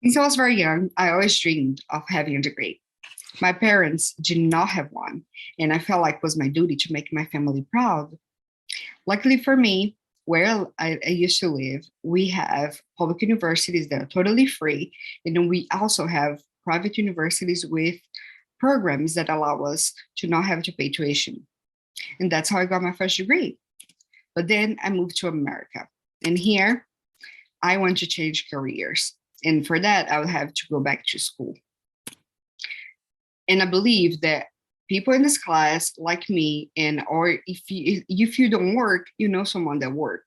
Since I was very young, I always dreamed of having a degree. My parents did not have one, and I felt like it was my duty to make my family proud. Luckily for me, where I used to live, we have public universities that are totally free, and then we also have private universities with programs that allow us to not have to pay tuition. And that's how I got my first degree. But then I moved to America, and here I want to change careers. And for that, I would have to go back to school. And I believe that people in this class like me, and or if you don't work, you know someone that work.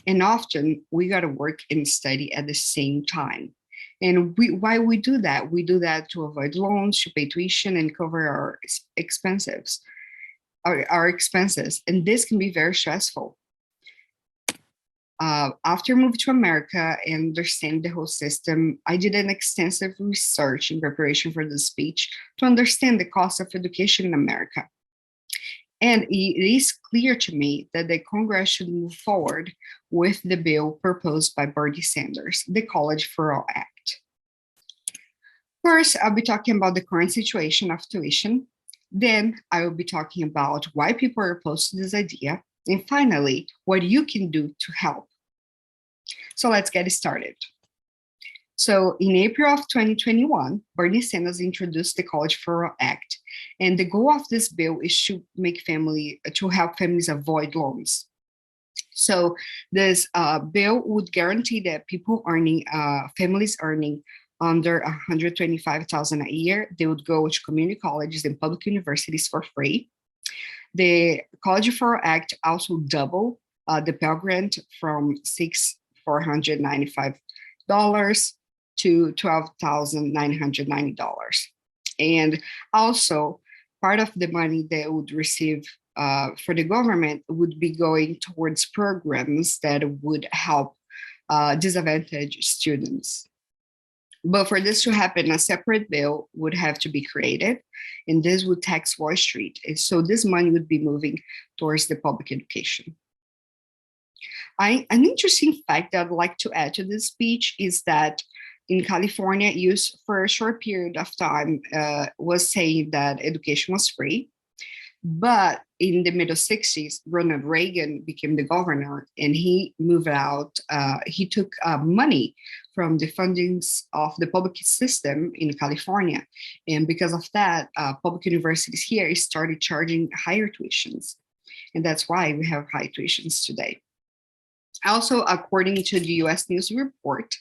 And often we got to work and study at the same time. And why we do that? We do that to avoid loans, to pay tuition, and cover our expenses, our expenses. And this can be very stressful. After moving to America and understanding the whole system, I did an extensive research in preparation for this speech to understand the cost of education in America. And it is clear to me that the Congress should move forward with the bill proposed by Bernie Sanders, the College for All Act. First, I'll be talking about the current situation of tuition. Then I will be talking about why people are opposed to this idea. And finally, what you can do to help. So let's get started. So in April of 2021, Bernie Sanders introduced the College for All Act. And the goal of this bill is to help families avoid loans. So this bill would guarantee that families earning under 125,000 a year, they would go to community colleges and public universities for free. The College for All Act also doubled the Pell Grant from $6,495 to $12,990. And also, part of the money they would receive for the government would be going towards programs that would help disadvantaged students. But for this to happen, a separate bill would have to be created, and this would tax Wall Street. And so this money would be moving towards the public education. An interesting fact that I'd like to add to this speech is that in California, use for a short period of time was saying that education was free. But in the middle 60s, Ronald Reagan became the governor and he moved out. He took money from the fundings of the public system in California. And because of that, public universities here started charging higher tuitions. And that's why we have high tuitions today. Also, according to the US News report,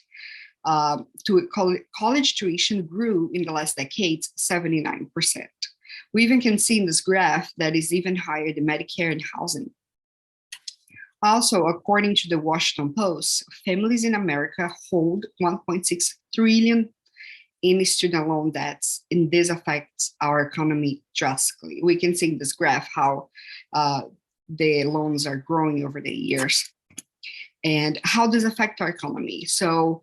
college tuition grew in the last decades 79%. We even can see in this graph that is even higher than Medicare and housing. Also, according to the Washington Post, families in America hold 1.6 trillion in student loan debts, and this affects our economy drastically. We can see in this graph how the loans are growing over the years. And how does it affect our economy? So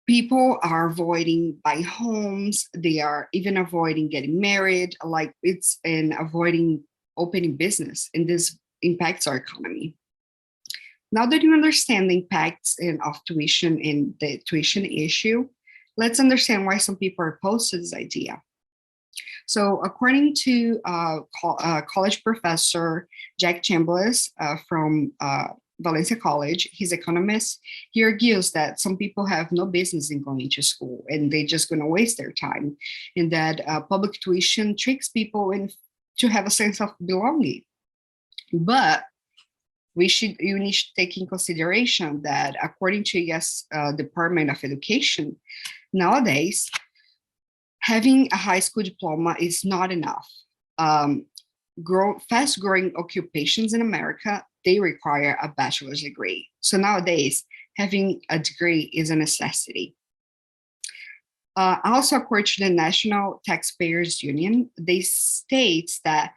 people are avoiding buying homes. They are even avoiding getting married, and avoiding opening business. And this impacts our economy. Now that you understand the impacts of tuition and the tuition issue, let's understand why some people are opposed to this idea. So according to college professor Jack Chambliss from Valencia College, he's economist, he argues that some people have no business in going to school and they're just going to waste their time, and that public tuition tricks people to have a sense of belonging. But you need to take in consideration that according to U.S. Department of Education, nowadays, having a high school diploma is not enough. Fast-growing occupations in America, they require a bachelor's degree. So nowadays, having a degree is a necessity. Also, according to the National Taxpayers Union, they states that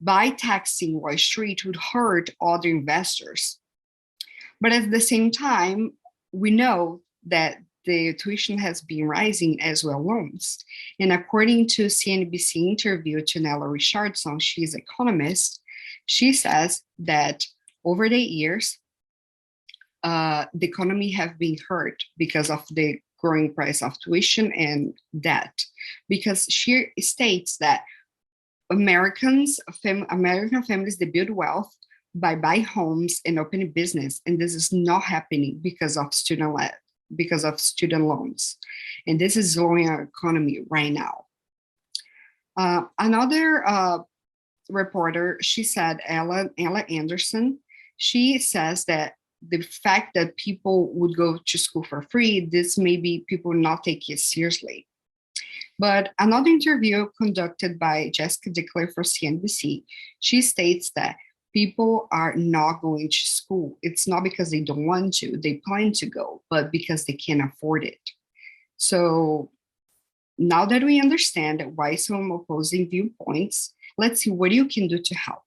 by taxing Wall Street would hurt other investors. But at the same time, we know that the tuition has been rising as well loans. And according to CNBC interview to Nella Richardson, she's an economist, she says that over the years, the economy have been hurt because of the growing price of tuition and debt, because she states that American families, they build wealth by buying homes and opening business, and this is not happening because of student loans, and this is slowing our economy right now. Another reporter, she said, Ella Anderson, she says that the fact that people would go to school for free, this may be people not take it seriously. But another interview conducted by Jessica Dickler for CNBC, she states that people are not going to school. It's not because they don't want to, they plan to go, but because they can't afford it. So now that we understand why some opposing viewpoints, let's see what you can do to help.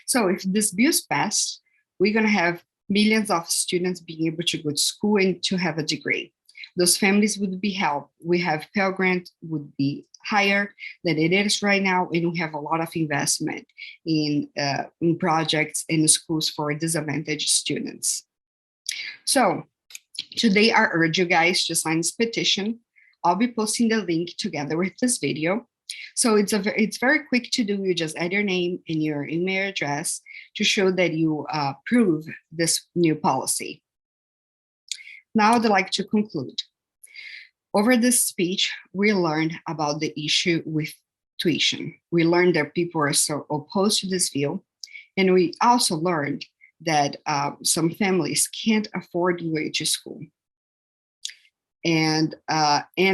So if this bill is passed, we're going to have millions of students being able to go to school and to have a degree. Those families would be helped. We have Pell Grant would be higher than it is right now, and we have a lot of investment in projects in schools for disadvantaged students. So today I urge you guys to sign this petition. I'll be posting the link together with this video. So it's very quick to do. You just add your name and your email address to show that you approve this new policy. Now I'd like to conclude. Over this speech, we learned about the issue with tuition. We learned that people are so opposed to this bill, and we also learned that some families can't afford to go to school. And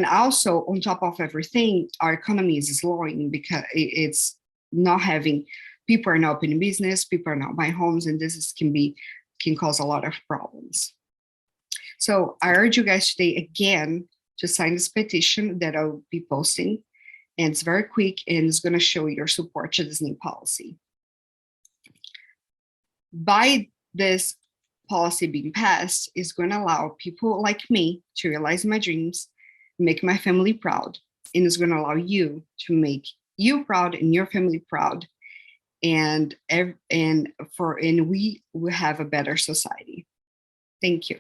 also, on top of everything, our economy is slowing because it's not having, people are not opening business, people are not buying homes, and this can cause a lot of problems. So I urge you guys today again to sign this petition that I'll be posting, and it's very quick and it's going to show your support to this new policy. By this policy being passed, is going to allow people like me to realize my dreams, make my family proud, and it's going to allow you to make you proud and your family proud, and we will have a better society. Thank you.